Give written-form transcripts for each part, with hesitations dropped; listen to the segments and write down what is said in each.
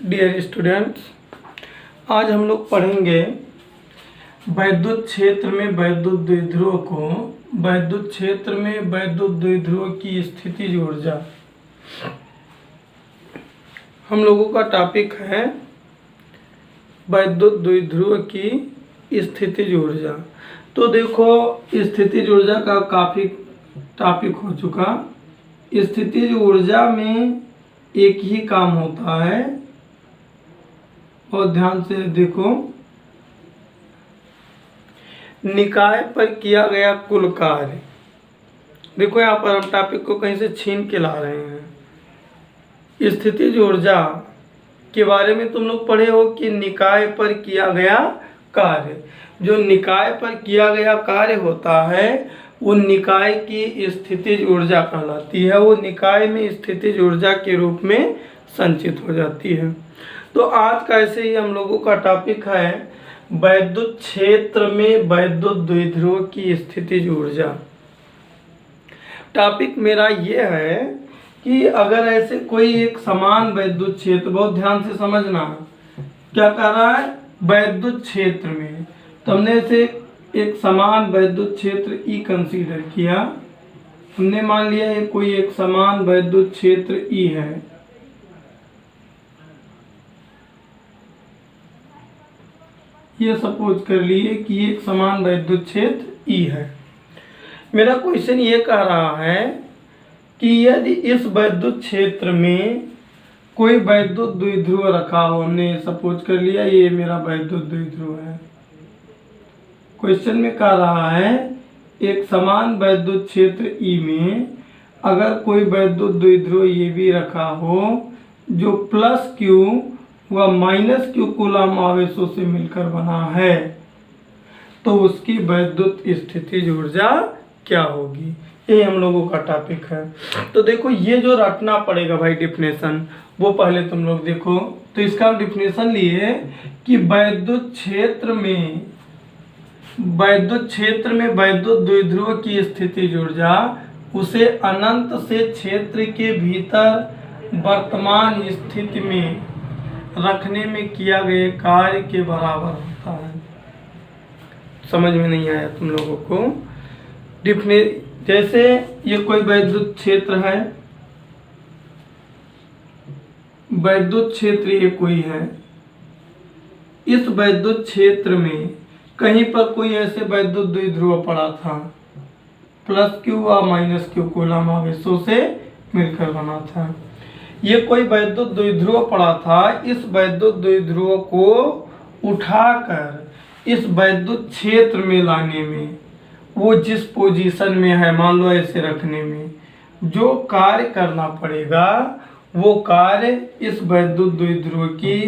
Dear students, आज हम लोग पढ़ेंगे वैद्युत क्षेत्र में वैद्युत द्विध्रुव की स्थितिज ऊर्जा। हम लोगों का टॉपिक है वैद्युत द्विध्रुव की स्थितिज ऊर्जा। तो देखो, स्थितिज ऊर्जा का काफ़ी टॉपिक हो चुका। स्थितिज ऊर्जा में एक ही काम होता है, और ध्यान से देखो, निकाय पर किया गया कुल कार्य। देखो यहाँ पर हम टॉपिक को कहीं से छीन के ला रहे हैं। स्थितिज ऊर्जा के बारे में तुम लोग पढ़े हो कि निकाय पर किया गया कार्य। जो निकाय पर किया गया कार्य होता है वो निकाय की स्थितिज ऊर्जा कहलाती है। वो निकाय में स्थितिज ऊर्जा के रूप में संचित हो जाती है। तो आज का ऐसे ही हम लोगों का टॉपिक है वैद्युत क्षेत्र में वैद्युत द्विध्रुव की स्थितिज ऊर्जा। टॉपिक मेरा ये है कि अगर ऐसे कोई एक समान वैद्युत क्षेत्र, बहुत ध्यान से समझना, क्या कह रहा है, वैद्युत क्षेत्र में, तो हमने ऐसे एक समान वैद्युत क्षेत्र ई कंसीडर किया। हमने मान लिया ये कोई एक समान वैद्युत क्षेत्र ई है। ये सपोज कर लिए कि एक समान वैद्युत क्षेत्र ई है। मेरा क्वेश्चन ये कह रहा है कि यदि इस वैद्युत क्षेत्र में कोई वैद्युत द्विध्रुव रखा हो, हमने सपोज कर लिया ये मेरा वैद्युत द्विध्रुव है। क्वेश्चन में कह रहा है एक समान वैद्युत क्षेत्र ई में अगर कोई वैद्युत द्विध्रुव ये भी रखा हो जो प्लस क्यू व माइनस क्यू कूलम आवेशों से मिलकर बना है, तो उसकी वैद्युत स्थितिज ऊर्जा क्या होगी। ये हम लोगों का टॉपिक है। तो देखो, ये जो रटना पड़ेगा भाई डेफिनेशन, वो पहले तुम लोग देखो। तो इसका हम डेफिनेशन लिए कि वैद्युत क्षेत्र में वैद्युत द्विध्रुव की स्थितिज ऊर्जा उसे अनंत से क्षेत्र के भीतर वर्तमान स्थिति में रखने में किया गए कार्य के बराबर होता है। समझ में नहीं आया तुम लोगों को? जैसे ये कोई वैद्युत क्षेत्र है, वैद्युत क्षेत्र ये कोई है। इस वैद्युत क्षेत्र में कहीं पर कोई ऐसे वैद्युत द्विध्रुव पड़ा था, प्लस क्यू व माइनस क्यू कूलम आवेशों से मिलकर बना था। ये कोई वैद्युत द्विध्रुव पड़ा था। इस वैद्युत द्विध्रुव को उठाकर इस वैद्युत क्षेत्र में लाने में, वो जिस पोजीशन में है, मान लो ऐसे रखने में, जो कार्य करना पड़ेगा वो कार्य इस वैद्युत द्विध्रुव की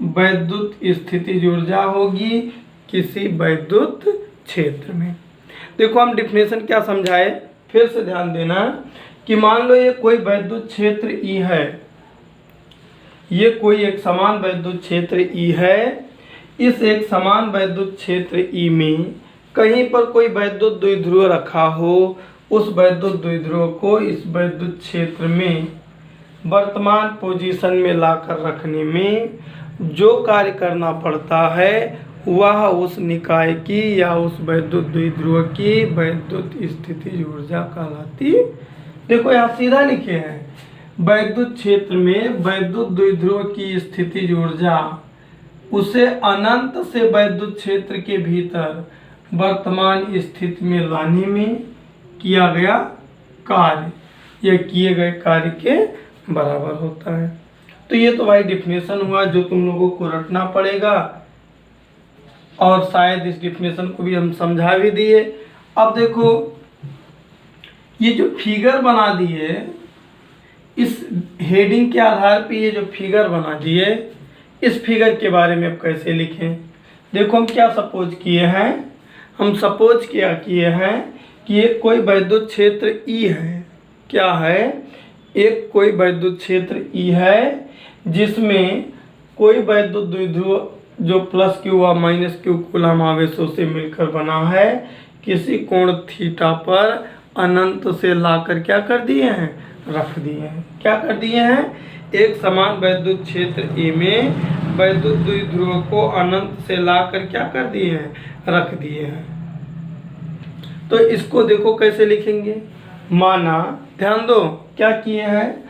वैद्युत स्थितिज ऊर्जा होगी किसी वैद्युत क्षेत्र में। देखो, हम डिफिनेशन क्या समझाए, फिर से ध्यान देना कि मान लो ये कोई वैद्युत क्षेत्र ई है, ये कोई एक समान वैद्युत क्षेत्र ई है। इस एक समान वैद्युत क्षेत्र ई में कहीं पर कोई वैद्युत द्विध्रुव रखा हो, उस वैद्युत द्विध्रुव को इस वैद्युत क्षेत्र में वर्तमान पोजीशन में लाकर रखने में जो कार्य करना पड़ता है वह उस निकाय की या उस वैद्युत द्विध्रुव की वैद्युत स्थितिज ऊर्जा कहलाती। देखो यहाँ सीधा लिखे हैं, वैद्युत क्षेत्र में वैद्युत द्विध्रुव की स्थितिज ऊर्जा उसे अनंत से वैद्युत क्षेत्र के भीतर वर्तमान स्थिति में लाने में किया गया कार्य या किए गए कार्य के बराबर होता है। तो ये तो भाई डिफिनेशन हुआ जो तुम लोगों को रटना पड़ेगा, और शायद इस डिफिनेशन को भी हम समझा भी दिए। अब देखो, ये जो फिगर बना दिए, इस हेडिंग के आधार पे ये जो फिगर बना दिए, इस फिगर के बारे में अब कैसे लिखें। देखो, हम क्या सपोज किए हैं, हम सपोज क्या किए हैं कि एक कोई वैद्युत क्षेत्र ई है। क्या है? एक कोई वैद्युत क्षेत्र ई है जिसमें कोई वैद्युत द्विध्रुव जो प्लस क्यू व माइनस क्यू कूलम आवेशों से मिलकर बना है, किसी कोण थीटा पर अनंत से लाकर क्या कर दिए हैं, रख दिए हैं। क्या कर दिए हैं? एक समान वैद्युत क्षेत्र E में वैद्युत द्विध्रुव को अनंत से लाकर क्या कर दिए हैं, रख दिए हैं। तो इसको देखो कैसे लिखेंगे। माना, ध्यान दो क्या किए हैं,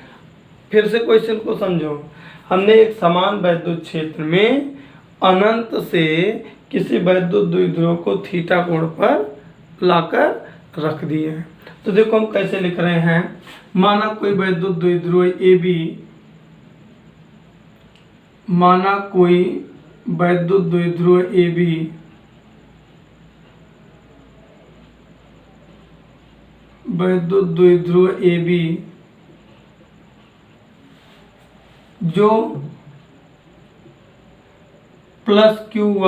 फिर से क्वेश्चन को समझो। हमने एक समान वैद्युत क्षेत्र में अनंत से किसी वैद्युत द्विध्रुव को थीटा कोण पर लाकर रख दिए हैं। तो देखो हम कैसे लिख रहे हैं। माना कोई वैद्युत द्विध्रुव AB, माना कोई वैद्युत द्विध्रुव AB वैद्युत द्विध्रुव AB जो प्लस Q व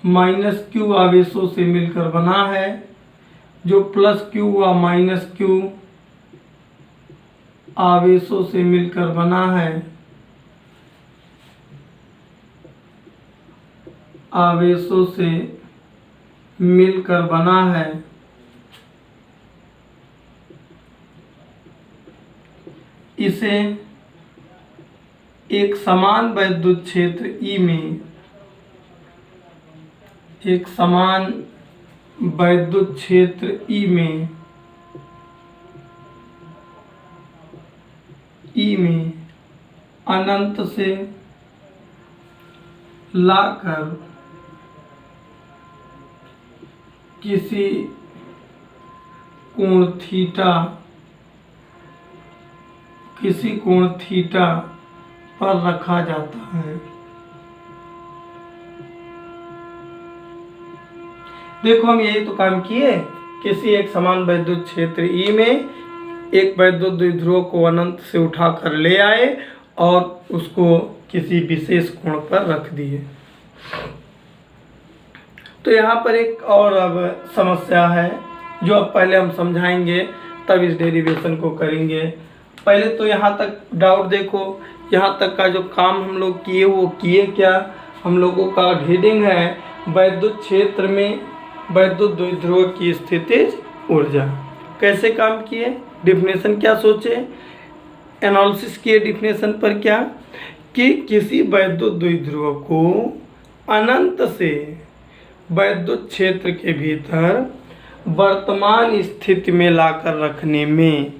माइनस Q आवेशों से मिलकर बना है, जो प्लस Q व माइनस Q आवेशों से मिलकर बना है, आवेशों से मिलकर बना है। इसे एक समान वैद्युत क्षेत्र E में, एक समान वैद्युत क्षेत्र E में अनंत से लाकर किसी कोण थीटा पर रखा जाता है। देखो हम यही तो काम किए। किसी एक समान वैद्युत क्षेत्र E में एक वैद्युत द्विध्रुव को अनंत से उठाकर ले आए और उसको किसी विशेष कोण पर रख दिए। तो यहाँ पर एक और अब समस्या है जो अब पहले हम समझाएंगे, तब इस डेरिवेशन को करेंगे। पहले तो यहाँ तक डाउट देखो, यहाँ तक का जो काम हम लोग किए वो किए क्या। हम लोगों का हेडिंग है वैद्युत क्षेत्र में वैद्युत द्विध्रुव की स्थितिज ऊर्जा। कैसे काम किए, डिफिनेशन क्या सोचे, एनालिसिस किए डिफिनेशन पर क्या, कि किसी वैद्युत द्विध्रुव को अनंत से वैद्युत क्षेत्र के भीतर वर्तमान स्थिति में लाकर रखने में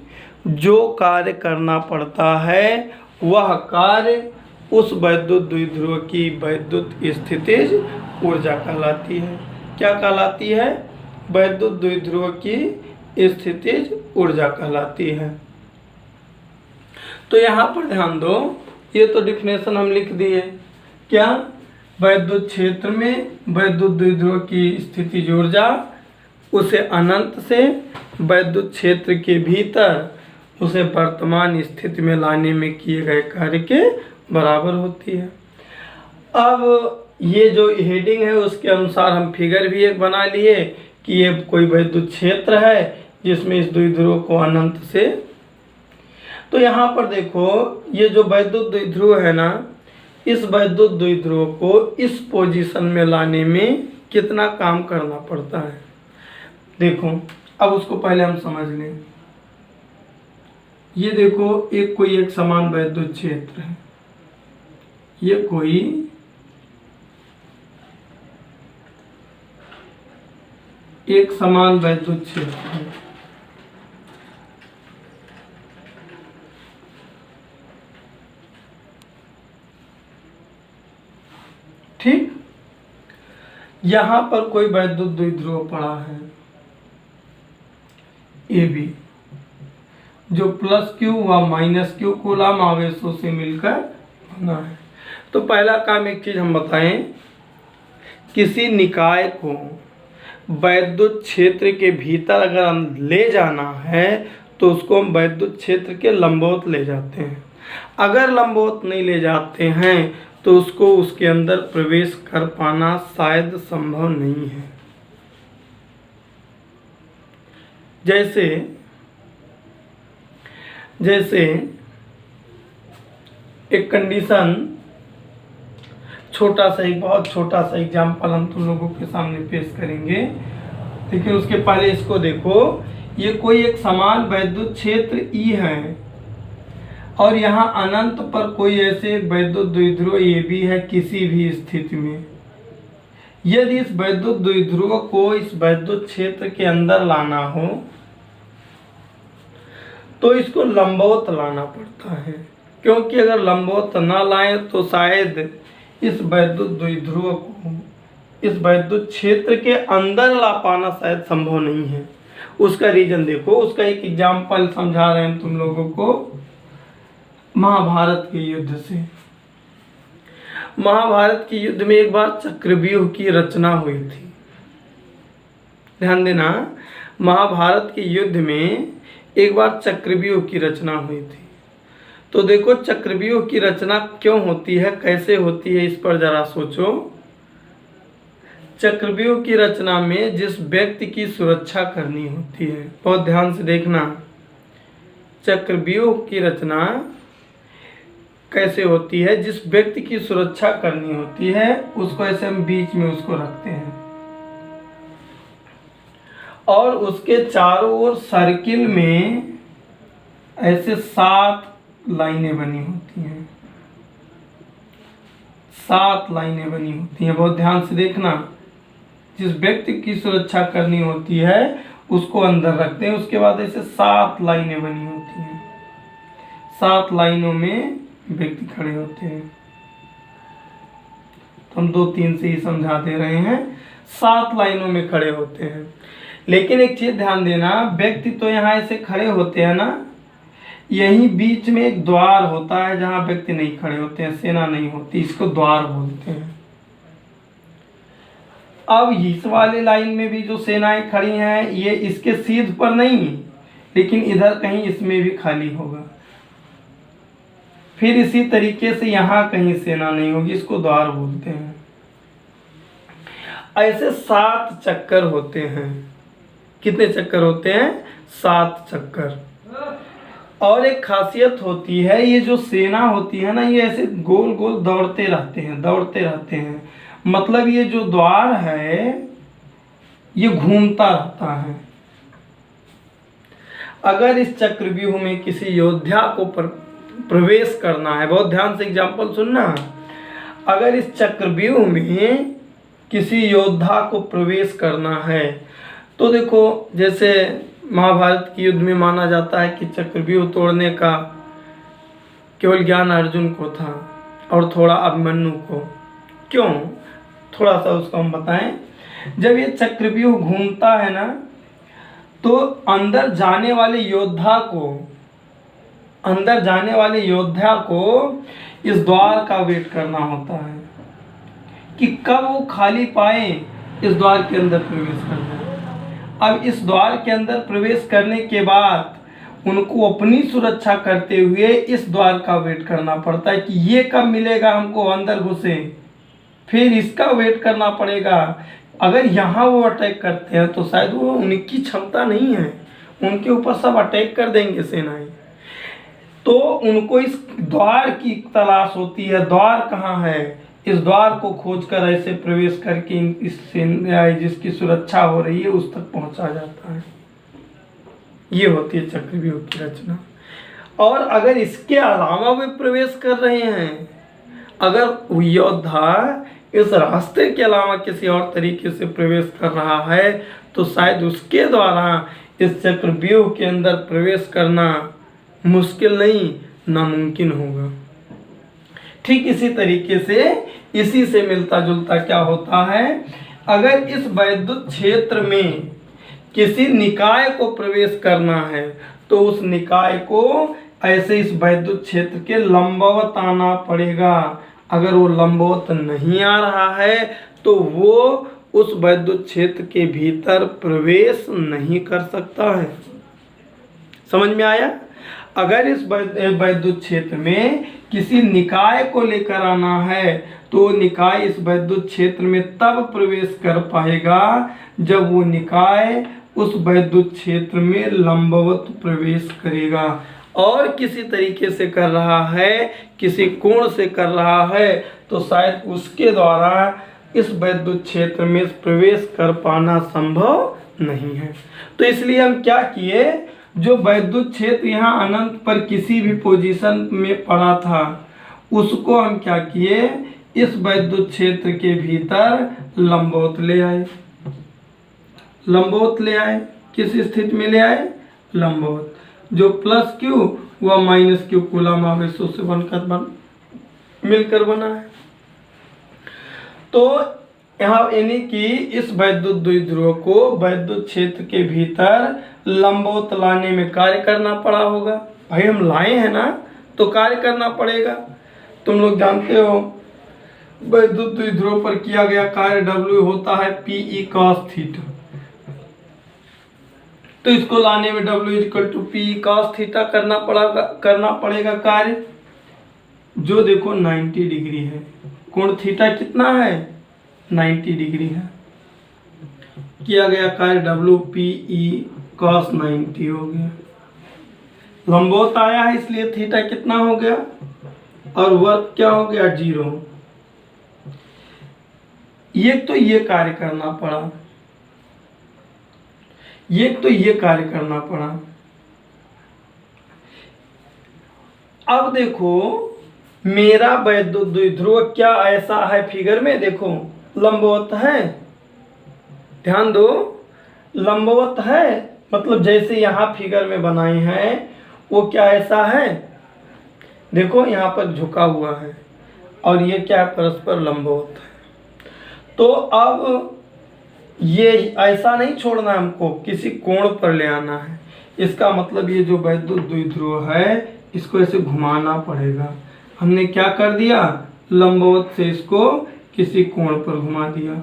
जो कार्य करना पड़ता है वह कार्य उस वैद्युत द्विध्रुव की वैद्युत स्थितिज ऊर्जा कहलाती है। क्या कहलाती है, वैद्युत द्विध्रुव की स्थितिज ऊर्जा कहलाती है। तो यहाँ पर ध्यान दो, ये तो डिफिनेशन हम लिख दिए। क्या, वैद्युत क्षेत्र में वैद्युत द्विध्रुव की स्थितिज ऊर्जा उसे अनंत से वैद्युत क्षेत्र के भीतर उसे वर्तमान स्थिति में लाने में किए गए कार्य के बराबर होती है। अब ये जो हेडिंग है उसके अनुसार हम फिगर भी एक बना लिए कि ये कोई वैद्युत क्षेत्र है जिसमें इस द्विध्रुव को अनंत से। तो यहाँ पर देखो ये जो वैद्युत द्विध्रुव है ना, इस वैद्युत द्विध्रुव को इस पोजीशन में लाने में कितना काम करना पड़ता है। देखो अब उसको पहले हम समझ लें। ये देखो कोई एक समान वैद्युत क्षेत्र है, ये कोई एक समान वैद्युत क्षेत्र है। ठीक, यहां पर कोई वैद्युत द्विध्रुव पड़ा है AB जो प्लस Q व माइनस Q कूलम आवेशों से मिलकर बना है। तो पहला काम एक चीज हम बताएं, किसी निकाय को वैद्युत क्षेत्र के भीतर अगर हम ले जाना है तो उसको हम वैद्युत क्षेत्र के लंबवत ले जाते हैं। अगर लंबवत नहीं ले जाते हैं तो उसको उसके अंदर प्रवेश कर पाना शायद संभव नहीं है। जैसे एक कंडीशन, छोटा सा एक बहुत छोटा सा एग्जाम्पल हम तुम लोगों के सामने पेश करेंगे, लेकिन उसके पहले इसको देखो। ये कोई एक समान वैद्युत क्षेत्र E है। और यहाँ अनंत पर कोई ऐसे वैद्युत द्विध्रुव ये भी है किसी भी स्थिति में। यदि इस वैद्युत द्विध्रुव को इस वैद्युत क्षेत्र के अंदर लाना हो तो इसको लंबवत लाना पड़ता है, क्योंकि अगर लंबवत ना लाए तो शायद इस वैद्युत द्विध्रुव को इस वैद्युत क्षेत्र के अंदर ला पाना शायद संभव नहीं है। उसका रीजन देखो, उसका एक एग्जाम्पल समझा रहे हैं तुम लोगों को महाभारत के युद्ध से। महाभारत के युद्ध में एक बार चक्रव्यूह की रचना हुई थी। ध्यान देना, महाभारत के युद्ध में एक बार चक्रव्यूह की रचना हुई थी। तो देखो चक्रव्यूह की रचना क्यों होती है, कैसे होती है, इस पर जरा सोचो। चक्रव्यूह की रचना में जिस व्यक्ति की सुरक्षा करनी होती है, बहुत ध्यान से देखना, चक्रव्यूह की रचना कैसे होती है, जिस व्यक्ति की सुरक्षा करनी होती है उसको ऐसे हम बीच में उसको रखते हैं और उसके चारों ओर सर्किल में ऐसे 7 लाइनें बनी होती हैं, 7 लाइनें बनी होती हैं। बहुत ध्यान से देखना, जिस व्यक्ति की सुरक्षा करनी होती है उसको अंदर रखते हैं, उसके बाद ऐसे 7 लाइनें बनी होती हैं। 7 लाइनों में व्यक्ति खड़े होते हैं। तो हम 2-3 से ही समझा दे रहे हैं, 7 लाइनों में खड़े होते हैं। लेकिन एक चीज ध्यान देना, व्यक्ति तो यहाँ ऐसे खड़े होते हैं ना, यहीं बीच में एक द्वार होता है जहां व्यक्ति नहीं खड़े होते हैं, सेना नहीं होती, इसको द्वार बोलते हैं। अब इस वाले लाइन में भी जो सेनाएं खड़ी हैं ये इसके सीध पर नहीं, लेकिन इधर कहीं इसमें भी खाली होगा। फिर इसी तरीके से यहाँ कहीं सेना नहीं होगी, इसको द्वार बोलते हैं। ऐसे 7 चक्कर होते हैं। कितने चक्कर होते हैं? 7 चक्कर। और एक खासियत होती है, ये जो सेना होती है ना, ये ऐसे गोल गोल दौड़ते रहते हैं। मतलब ये जो द्वार है ये घूमता रहता है। अगर इस चक्रव्यूह में किसी योद्धा को प्रवेश करना है, बहुत ध्यान से एग्जाम्पल सुनना, अगर इस चक्रव्यूह में किसी योद्धा को प्रवेश करना है तो देखो, जैसे महाभारत के युद्ध में माना जाता है कि चक्रव्यूह तोड़ने का केवल ज्ञान अर्जुन को था और थोड़ा अभिमन्यु को। क्यों? थोड़ा सा उसको हम बताएं। जब ये चक्रव्यूह घूमता है ना, तो अंदर जाने वाले योद्धा को इस द्वार का वेट करना होता है कि कब वो खाली पाए इस द्वार के अंदर प्रवेश करना। अब इस द्वार के अंदर प्रवेश करने के बाद उनको अपनी सुरक्षा करते हुए इस द्वार का वेट करना पड़ता है कि ये कब मिलेगा हमको अंदर घुसे, फिर इसका वेट करना पड़ेगा। अगर यहाँ वो अटैक करते हैं तो शायद वो उनकी क्षमता नहीं है, उनके ऊपर सब अटैक कर देंगे सेनाएं। तो उनको इस द्वार की तलाश होती है, द्वार कहाँ है, इस द्वार को खोजकर ऐसे प्रवेश करके इस जिसकी सुरक्षा हो रही है उस तक पहुंचा जाता है। ये होती है चक्रव्यूह की रचना। और अगर इसके अलावा वे प्रवेश कर रहे हैं, अगर योद्धा इस रास्ते के अलावा किसी और तरीके से प्रवेश कर रहा है तो शायद उसके द्वारा इस चक्रव्यूह के अंदर प्रवेश करना मुश्किल नहीं, नामुमकिन होगा। ठीक इसी तरीके से, इसी से मिलता जुलता क्या होता है, अगर इस वैद्युत क्षेत्र में किसी निकाय को प्रवेश करना है तो उस निकाय को ऐसे इस वैद्युत क्षेत्र के लंबवत आना पड़ेगा। अगर वो लंबवत नहीं आ रहा है तो वो उस वैद्युत क्षेत्र के भीतर प्रवेश नहीं कर सकता है। समझ में आया? अगर इस वैद्युत क्षेत्र में किसी निकाय को लेकर आना है तो निकाय इस वैद्युत क्षेत्र में तब प्रवेश कर पाएगा जब वो निकाय उस वैद्युत क्षेत्र में लंबवत प्रवेश करेगा। और किसी तरीके से कर रहा है, किसी कोण से कर रहा है तो शायद उसके द्वारा इस वैद्युत क्षेत्र में प्रवेश कर पाना संभव नहीं है। तो इसलिए हम क्या किए, जो वैद्युत क्षेत्र यहाँ अनंत पर किसी भी पोजीशन में पड़ा था उसको हम क्या किए, इस वैद्युत क्षेत्र के भीतर लंबवत ले आए। लंबवत ले आए, किस स्थिति में ले आए, लंबवत। जो प्लस क्यू वह माइनस क्यू कूलम आवेशों से मिलकर बना है। तो यहाँ यानी कि इस वैद्युत द्विध्रुव को वैद्युत क्षेत्र के भीतर लंबवत लाने में कार्य करना पड़ा होगा। भाई हम लाए हैं ना, तो कार्य करना पड़ेगा। तुम लोग जानते हो वैद्युत द्विध्रुव पर किया गया कार्य W होता है PE cos थीटा। तो इसको लाने में W = PE cos थीटा करना पड़ेगा कार्य, जो देखो 90 डिग्री है। कोण थीटा कितना है, 90 डिग्री है। किया गया कार्य W PE cos 90 हो गया। लंबवत आया है इसलिए थीटा कितना हो गया, और वर्ग क्या हो गया, 0। ये तो ये कार्य करना पड़ा, ये तो ये कार्य करना पड़ा। अब देखो मेरा वैद्युत द्विध्रुव क्या ऐसा है, फिगर में देखो लंबवत है, ध्यान दो लंबवत है, मतलब जैसे यहाँ फिगर में बनाए हैं वो क्या ऐसा है, देखो यहाँ पर झुका हुआ है और ये क्या परस्पर लंबवत है। तो अब ये ऐसा नहीं छोड़ना, हमको किसी कोण पर ले आना है। इसका मतलब ये जो वैद्युत द्विध्रुव है इसको ऐसे घुमाना पड़ेगा। हमने क्या कर दिया, लंबवत से इसको किसी कोण पर घुमा दिया।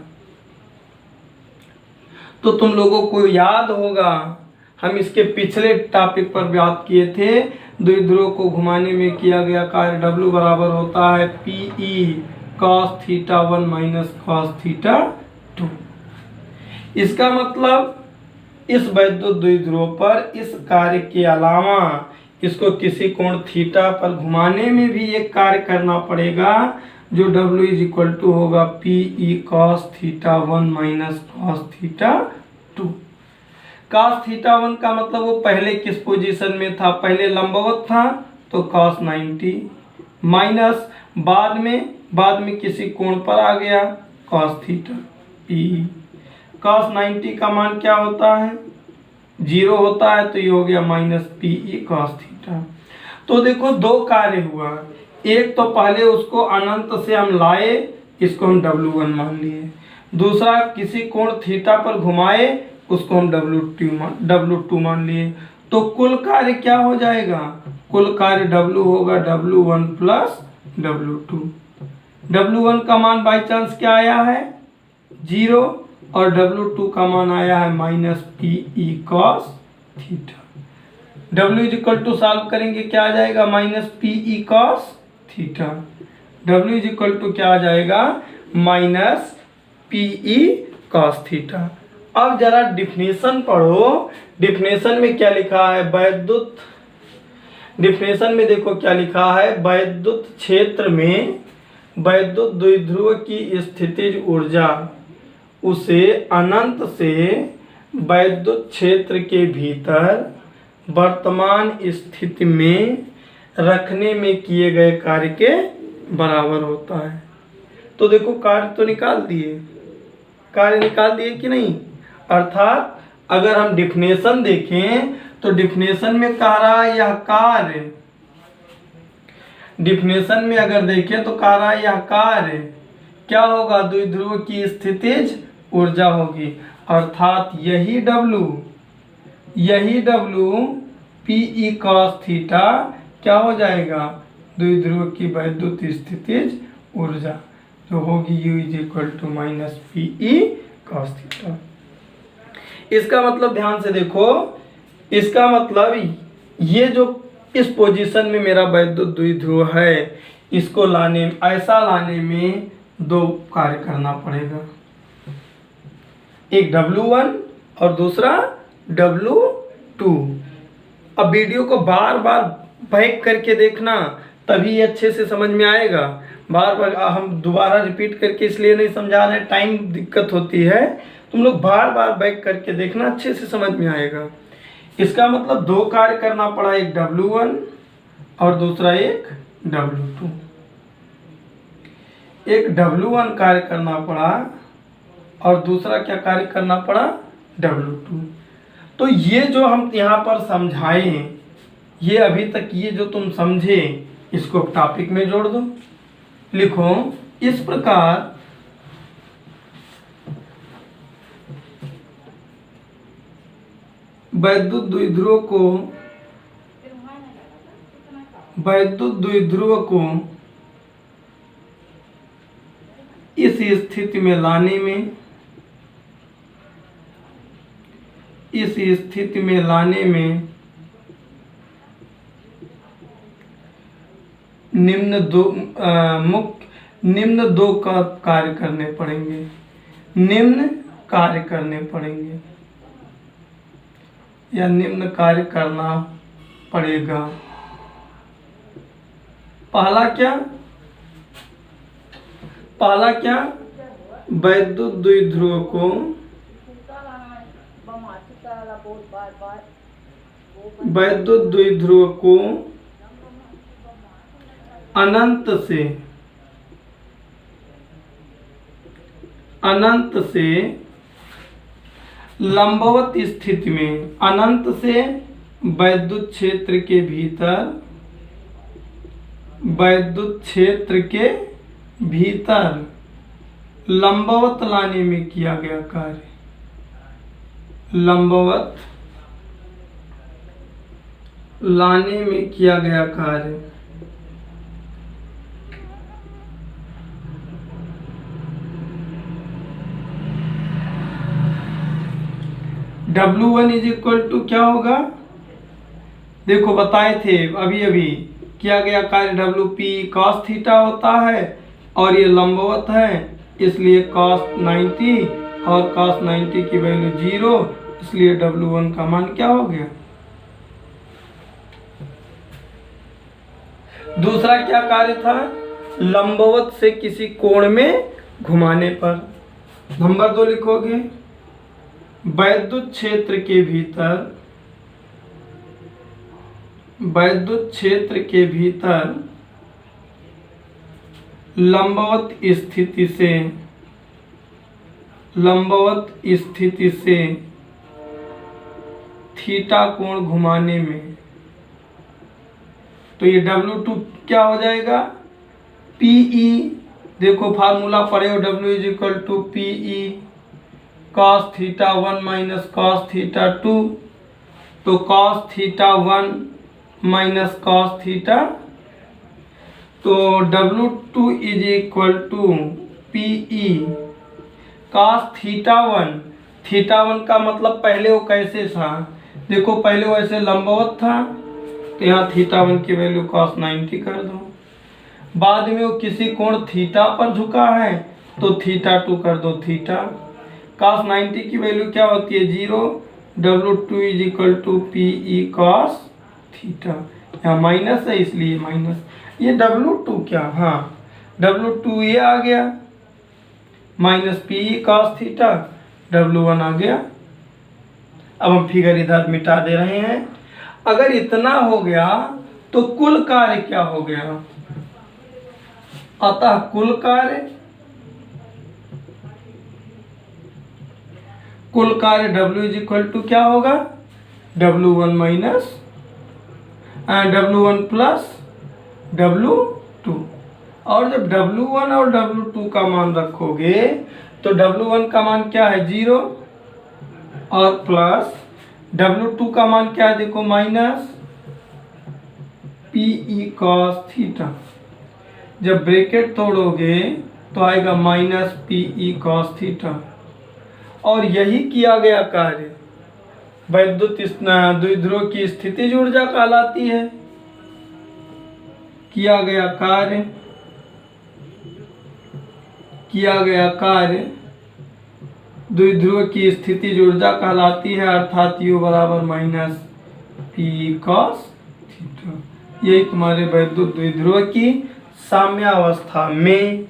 तो तुम लोगों को याद होगा हम इसके पिछले टॉपिक पर बात किए थे, द्विध्रुव को घुमाने में किया गया कार्य W बराबर होता है PE cos theta 1 minus cos theta 2। इसका मतलब इस वैद्युत द्विध्रुव पर इस कार्य के अलावा इसको किसी कोण थीटा पर घुमाने में भी एक कार्य करना पड़ेगा, जो W = होगा PE cos theta 1 minus cos theta 2। cos theta 1 का मतलब वो पहले किस पोजीशन में था, पहले लंबवत था तो cos 90, माइनस बाद में किसी कोण पर आ गया cos थीटा PE। cos 90 का मान क्या होता है, 0 होता है, तो ये हो गया माइनस PE cos थीटा। तो देखो दो कार्य हुआ, एक तो पहले उसको अनंत से हम लाए, इसको हम W1 मान लिए। दूसरा किसी कोण थीटा पर घुमाए, उसको हम W2 मान लिए। तो कुल कार्य क्या हो जाएगा, कुल कार्य W होगा W1 प्लस W2। W1 का मान बाई चांस क्या आया है, 0, और W2 का मान आया है minus PE cos theta. W = solve करेंगे क्या आ जाएगा, minus PE cos theta. W = क्या आ जाएगा, माइनस PE cos थीटा। अब जरा डिफिनेशन पढ़ो, डिफिनेशन में क्या लिखा है, वैद्युत, डिफिनेशन में देखो क्या लिखा है, वैद्युत क्षेत्र में वैद्युत द्विध्रुव की स्थितिज ऊर्जा उसे अनंत से वैद्युत क्षेत्र के भीतर वर्तमान स्थिति में रखने में किए गए कार्य के बराबर होता है। तो देखो कार्य तो निकाल दिए, कार्य निकाल दिए कि नहीं। अर्थात अगर हम डिफिनेशन देखें तो डिफिनेशन में कह रहा है यह कार्य, डिफिनेशन में अगर देखें तो कह रहा है यह कार्य क्या होगा, द्विध्रुव की स्थितिज ऊर्जा होगी। अर्थात यही W PE cos थीटा क्या हो जाएगा, द्विध्रुव की वैद्युत स्थितिज ऊर्जा, जो होगी U = minus PE cos theta. इसका मतलब ध्यान से देखो, इसका मतलब ये जो इस पोजीशन में मेरा वैद्युत द्विध्रुव है, इसको ऐसा लाने में दो कार्य करना पड़ेगा, एक W1 और दूसरा W2। अब वीडियो को बार बार बैक करके देखना, तभी अच्छे से समझ में आएगा। बार बार हम दोबारा रिपीट करके इसलिए नहीं समझा रहे, टाइम दिक्कत होती है। तुम लोग बार बार बैक करके देखना, अच्छे से समझ में आएगा। इसका मतलब दो कार्य करना पड़ा, एक W1 और दूसरा एक W2। एक W1 कार्य करना पड़ा और दूसरा क्या कार्य करना पड़ा, W2। तो ये जो हम यहाँ पर समझाए हैं, ये अभी तक ये जो तुम समझे, इसको टॉपिक में जोड़ दो। लिखो इस प्रकार वैद्युत द्विध्रुव को इस स्थिति में लाने में निम्न दो का कार्य करने पड़ेंगे। निम्न कार्य करना पड़ेगा। पहला क्या, वैद्युत द्विध्रुव को अनंत से लंबवत स्थिति में, अनंत से वैद्युत क्षेत्र के भीतर लंबवत लाने में किया गया कार्य। W1 इज इक्वल टू क्या होगा, देखो बताए थे अभी किया गया कार्य WP cos थीटा होता है और ये लंबवत है, इसलिए cos 90 और cos 90 की वैल्यू 0, इसलिए W1 का मान क्या हो गया। दूसरा क्या कार्य था, लंबवत से किसी कोण में घुमाने पर। नंबर 2 लिखोगे, वैद्युत क्षेत्र के भीतर लंबवत स्थिति से थीटा कोण घुमाने में। तो ये W2 क्या हो जाएगा, PE, देखो फार्मूला पढ़े हो, W is equal to PE cos theta 1 minus cos theta 2। तो cos theta 1 minus cos theta, तो W2 is equal to PE cos theta 1। Theta 1 का मतलब पहले वो कैसे था, देखो पहले वो ऐसे लंबवत था, तो यहाँ थीटा 1 की वैल्यू cos 90 कर दो। बाद में वो किसी कोण थीटा पर झुका है, तो थीटा 2 कर दो थीटा। cos 90 की वैल्यू क्या होती है, 0। W2 is equal to PE cos theta, यहाँ माइनस है इसलिए माइनस। ये W2 क्या, हाँ W2 ये आ गया, minus PE cos theta, W1 आ गया। अब हम फिगर इधर मिटा दे रहे हैं। अगर इतना हो गया तो कुल कार्य क्या हो गया, अतः कुल कार्य W इज इक्वल टू क्या होगा, W1 minus W1 plus W2। और जब W1 और W2 का मान रखोगे तो W1 का मान क्या है, 0, और प्लस W2 का मान क्या है, देखो माइनस PE cos थीटा। जब ब्रैकेट तोड़ोगे तो आएगा माइनस PE cos थीटा। और यही किया गया कार्य वैद्युत द्विध्रुव की स्थितिज ऊर्जा कहलाती है। किया गया कार्य द्विध्रुव की स्थितिज ऊर्जा कहलाती है, अर्थात U बराबर माइनस PE cos थीटा। यही तुम्हारे वैद्युत द्विध्रुव की साम्यावस्था में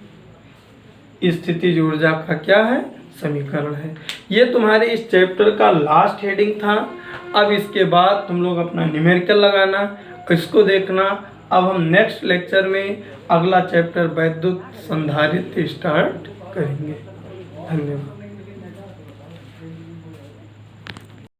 स्थितिज ऊर्जा का क्या है, समीकरण है। ये तुम्हारे इस चैप्टर का लास्ट हेडिंग था। अब इसके बाद तुम लोग अपना न्यूमेरिकल लगाना, इसको देखना। अब हम नेक्स्ट लेक्चर में अगला चैप्टर वैद्युत संधारित्र स्टार्ट करेंगे। धन्यवाद।